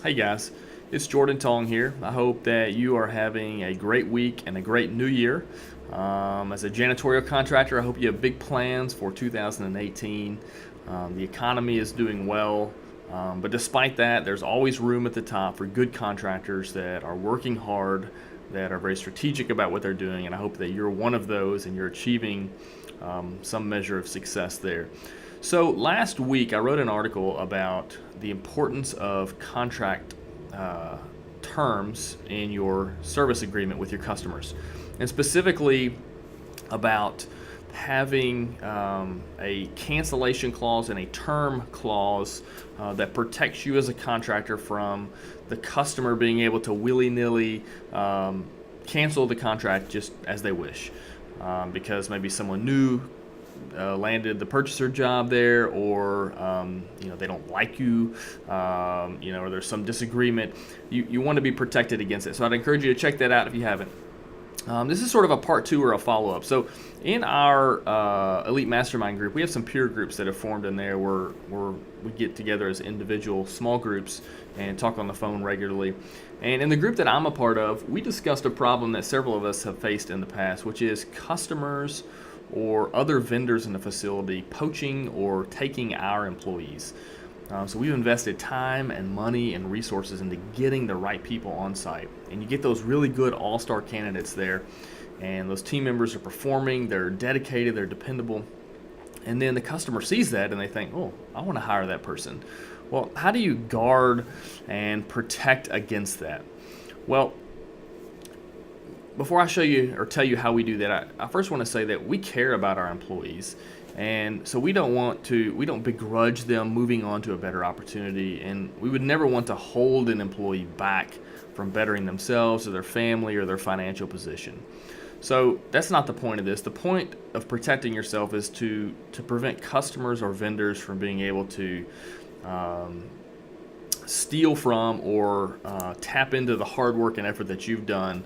Hey guys, it's Jordan Tong here. I hope that you are having a great week and a great new year. As a janitorial contractor, I hope you have big plans for 2018. The economy is doing well, but despite that, there's always room at the top for good contractors that are working hard, that are very strategic about what they're doing, and I hope that you're one of those and you're achieving some measure of success there. So last week I wrote an article about the importance of contract terms in your service agreement with your customers, and specifically about having a cancellation clause and a term clause that protects you as a contractor from the customer being able to willy-nilly cancel the contract just as they wish, because maybe someone new landed the purchaser job there, or they don't like you, or there's some disagreement. You want to be protected against it. So I'd encourage you to check that out if you haven't. This is sort of a part two or a follow-up. So in our Elite Mastermind group, we have some peer groups that have formed in there where we get together as individual small groups and talk on the phone regularly. And in the group that I'm a part of, we discussed a problem that several of us have faced in the past, which is customers or other vendors in the facility poaching or taking our employees. So we've invested time and money and resources into getting the right people on site. And you get those really good all-star candidates there, and those team members are performing, they're dedicated, they're dependable. And then the customer sees that and they think, oh, I want to hire that person. Well, how do you guard and protect against that? Well, before I show you or tell you how we do that, I first want to say that we care about our employees. And so we don't begrudge them moving on to a better opportunity, and we would never want to hold an employee back from bettering themselves or their family or their financial position. So that's not the point of this. The point of protecting yourself is to prevent customers or vendors from being able to steal from or tap into the hard work and effort that you've done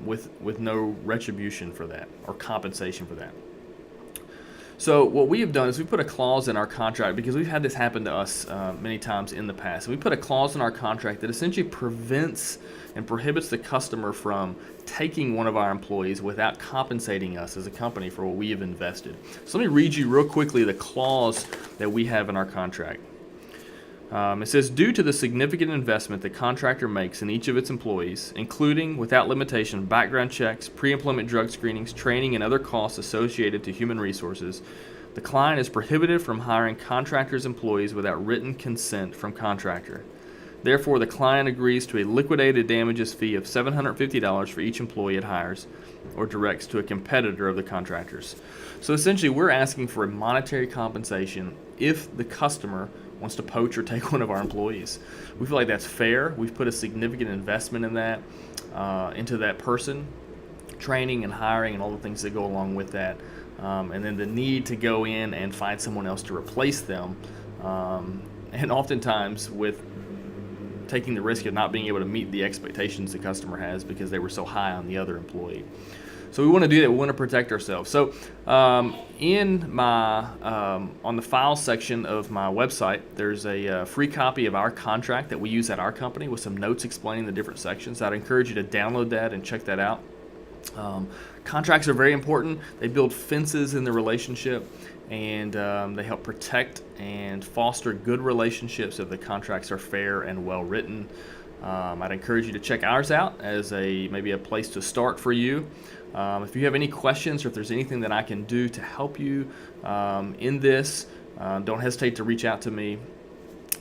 with no retribution for that or compensation for that. So what we have done is we put a clause in our contract, because we've had this happen to us many times in the past. We put a clause in our contract that essentially prevents and prohibits the customer from taking one of our employees without compensating us as a company for what we have invested. So let me read you real quickly the clause that we have in our contract. It says, due to the significant investment the contractor makes in each of its employees, including, without limitation, background checks, pre-employment drug screenings, training, and other costs associated to human resources, the client is prohibited from hiring contractor's employees without written consent from contractor. Therefore, the client agrees to a liquidated damages fee of $750 for each employee it hires or directs to a competitor of the contractor's. So essentially, we're asking for a monetary compensation if the customer wants to poach or take one of our employees. We feel like that's fair. We've put a significant investment in that, into that person, training and hiring and all the things that go along with that, and then the need to go in and find someone else to replace them, and oftentimes with taking the risk of not being able to meet the expectations the customer has because they were so high on the other employee. So we want to do that. We want to protect ourselves. So in my on the files section of my website, there's a free copy of our contract that we use at our company with some notes explaining the different sections. I'd encourage you to download that and check that out. Contracts are very important. They build fences in the relationship, and they help protect and foster good relationships if the contracts are fair and well written. I'd encourage you to check ours out as maybe a place to start for you. If you have any questions or if there's anything that I can do to help you in this, don't hesitate to reach out to me.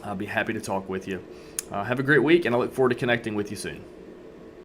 I'll be happy to talk with you. Have a great week, and I look forward to connecting with you soon.